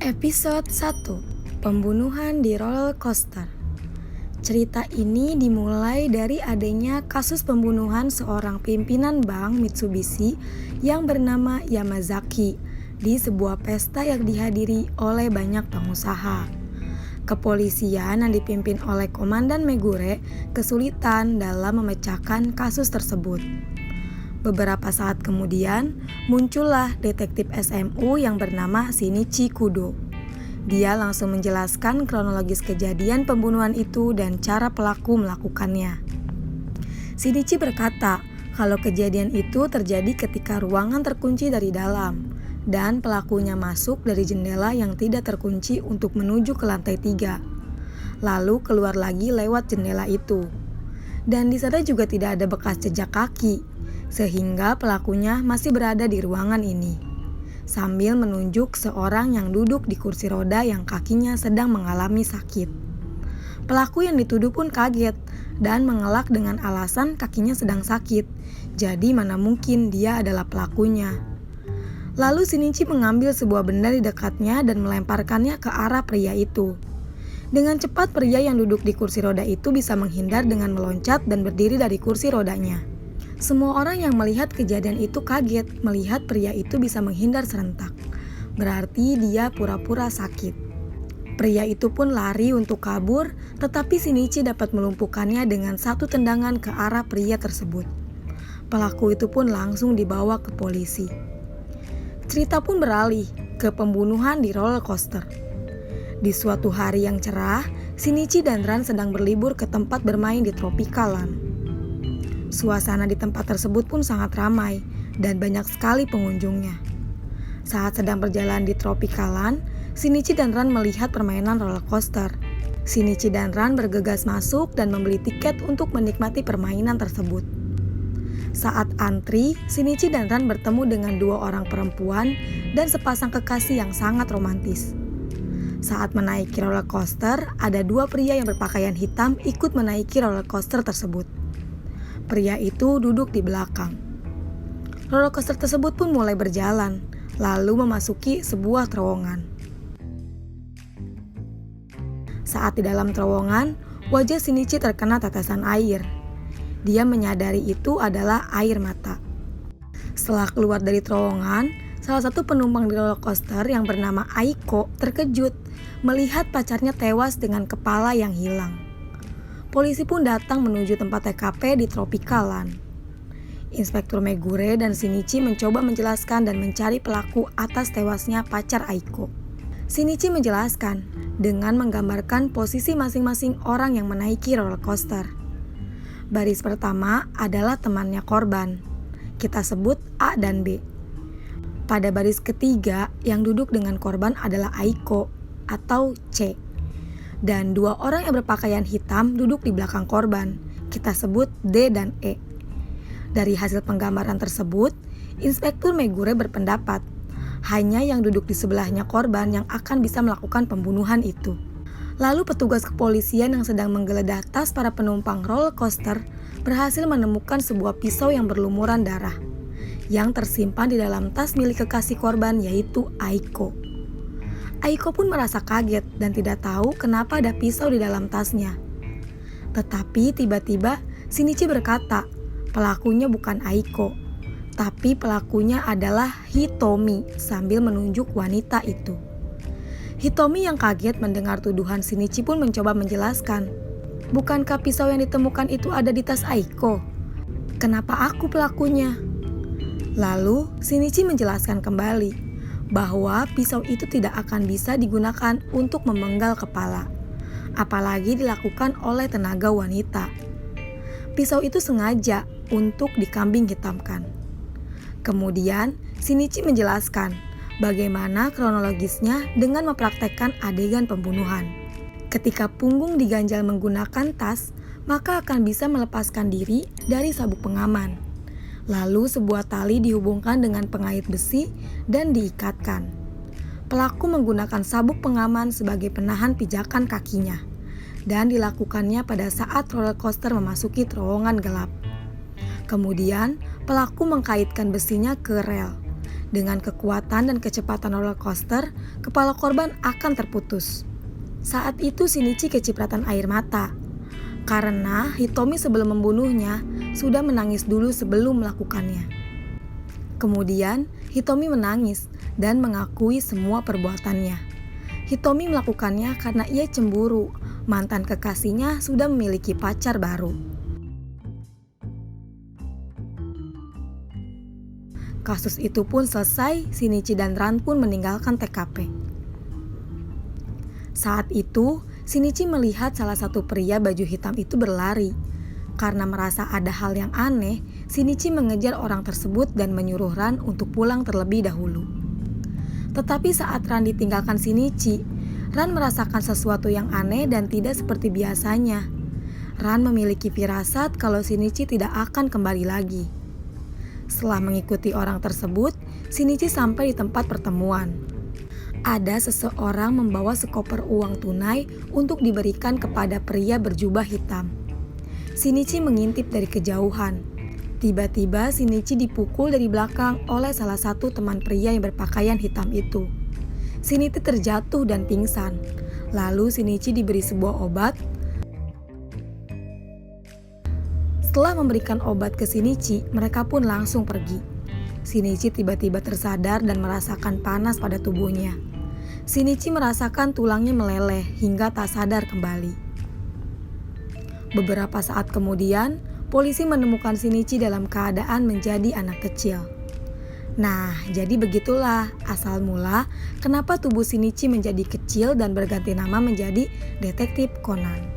Episode 1. Pembunuhan di roller coaster. Cerita ini dimulai dari adanya kasus pembunuhan seorang pimpinan bank Mitsubishi yang bernama Yamazaki di sebuah pesta yang dihadiri oleh banyak pengusaha. Kepolisian yang dipimpin oleh Komandan Megure kesulitan dalam memecahkan kasus tersebut. Beberapa saat kemudian, muncullah detektif SMU yang bernama Shinichi Kudo. Dia langsung menjelaskan kronologis kejadian pembunuhan itu dan cara pelaku melakukannya. Shinichi berkata kalau kejadian itu terjadi ketika ruangan terkunci dari dalam dan pelakunya masuk dari jendela yang tidak terkunci untuk menuju ke lantai 3. Lalu keluar lagi lewat jendela itu. Dan di sana juga tidak ada bekas jejak kaki, sehingga pelakunya masih berada di ruangan ini, sambil menunjuk seorang yang duduk di kursi roda yang kakinya sedang mengalami sakit. Pelaku yang dituduh pun kaget dan mengelak dengan alasan kakinya sedang sakit, jadi mana mungkin dia adalah pelakunya. Lalu Shinichi mengambil sebuah benda di dekatnya dan melemparkannya ke arah pria itu. Dengan cepat pria yang duduk di kursi roda itu bisa menghindar dengan meloncat dan berdiri dari kursi rodanya. Semua orang yang melihat kejadian itu kaget melihat pria itu bisa menghindar serentak. Berarti dia pura-pura sakit. Pria itu pun lari untuk kabur, tetapi Shinichi dapat melumpuhkannya dengan satu tendangan ke arah pria tersebut. Pelaku itu pun langsung dibawa ke polisi. Cerita pun beralih ke pembunuhan di roller coaster. Di suatu hari yang cerah, Shinichi dan Ran sedang berlibur ke tempat bermain di Tropical Land. Suasana di tempat tersebut pun sangat ramai dan banyak sekali pengunjungnya. Saat sedang berjalan di Tropical Land, Shinichi dan Ran melihat permainan roller coaster. Shinichi dan Ran bergegas masuk dan membeli tiket untuk menikmati permainan tersebut. Saat antri, Shinichi dan Ran bertemu dengan dua orang perempuan dan sepasang kekasih yang sangat romantis. Saat menaiki roller coaster, ada dua pria yang berpakaian hitam ikut menaiki roller coaster tersebut. Pria itu duduk di belakang. Roller coaster tersebut pun mulai berjalan, lalu memasuki sebuah terowongan. Saat di dalam terowongan, wajah Shinichi terkena tetesan air. Dia menyadari itu adalah air mata. Setelah keluar dari terowongan, salah satu penumpang di roller coaster yang bernama Aiko terkejut melihat pacarnya tewas dengan kepala yang hilang. Polisi pun datang menuju tempat TKP di Tropical Land. Inspektur Megure dan Shinichi mencoba menjelaskan dan mencari pelaku atas tewasnya pacar Aiko. Shinichi menjelaskan dengan menggambarkan posisi masing-masing orang yang menaiki roller coaster. Baris pertama adalah temannya korban. Kita sebut A dan B. Pada baris ketiga, yang duduk dengan korban adalah Aiko atau C. Dan dua orang yang berpakaian hitam duduk di belakang korban. Kita sebut D dan E. Dari hasil penggambaran tersebut, Inspektur Megure berpendapat hanya yang duduk di sebelahnya korban yang akan bisa melakukan pembunuhan itu. Lalu petugas kepolisian yang sedang menggeledah tas para penumpang roller coaster berhasil menemukan sebuah pisau yang berlumuran darah yang tersimpan di dalam tas milik kekasih korban, yaitu Aiko. Aiko pun merasa kaget dan tidak tahu kenapa ada pisau di dalam tasnya. Tetapi tiba-tiba Shinichi berkata, pelakunya bukan Aiko, tapi pelakunya adalah Hitomi sambil menunjuk wanita itu. Hitomi yang kaget mendengar tuduhan Shinichi pun mencoba menjelaskan, bukankah pisau yang ditemukan itu ada di tas Aiko? Kenapa aku pelakunya? Lalu Shinichi menjelaskan kembali bahwa pisau itu tidak akan bisa digunakan untuk memenggal kepala, apalagi dilakukan oleh tenaga wanita. Pisau itu sengaja untuk dikambing hitamkan. Kemudian Shinichi menjelaskan bagaimana kronologisnya dengan mempraktekkan adegan pembunuhan. Ketika punggung diganjal menggunakan tas, maka akan bisa melepaskan diri dari sabuk pengaman. Lalu sebuah tali dihubungkan dengan pengait besi dan diikatkan. Pelaku menggunakan sabuk pengaman sebagai penahan pijakan kakinya dan dilakukannya pada saat roller coaster memasuki terowongan gelap. Kemudian pelaku mengkaitkan besinya ke rel Dengan kekuatan dan kecepatan roller coaster, kepala korban akan terputus. Saat itu Shinichi kecipratan air mata. Karena Hitomi sebelum membunuhnya sudah menangis dulu sebelum melakukannya. Kemudian Hitomi menangis dan mengakui semua perbuatannya. Hitomi melakukannya karena ia cemburu, mantan kekasihnya sudah memiliki pacar baru. Kasus itu pun selesai, Shinichi dan Ran pun meninggalkan TKP. Saat itu, Shinichi melihat salah satu pria baju hitam itu berlari. Karena merasa ada hal yang aneh, Shinichi mengejar orang tersebut dan menyuruh Ran untuk pulang terlebih dahulu. Tetapi saat Ran ditinggalkan Shinichi, Ran merasakan sesuatu yang aneh dan tidak seperti biasanya. Ran memiliki firasat kalau Shinichi tidak akan kembali lagi. Setelah mengikuti orang tersebut, Shinichi sampai di tempat pertemuan. Ada seseorang membawa sekoper uang tunai untuk diberikan kepada pria berjubah hitam. Shinichi mengintip dari kejauhan. Tiba-tiba Shinichi dipukul dari belakang oleh salah satu teman pria yang berpakaian hitam itu. Shinichi terjatuh dan pingsan. Lalu Shinichi diberi sebuah obat. Setelah memberikan obat ke Shinichi, mereka pun langsung pergi. Shinichi tiba-tiba tersadar dan merasakan panas pada tubuhnya. Shinichi merasakan tulangnya meleleh hingga tak sadar kembali. Beberapa saat kemudian, polisi menemukan Shinichi dalam keadaan menjadi anak kecil. Nah, jadi begitulah asal mula kenapa tubuh Shinichi menjadi kecil dan berganti nama menjadi Detektif Conan.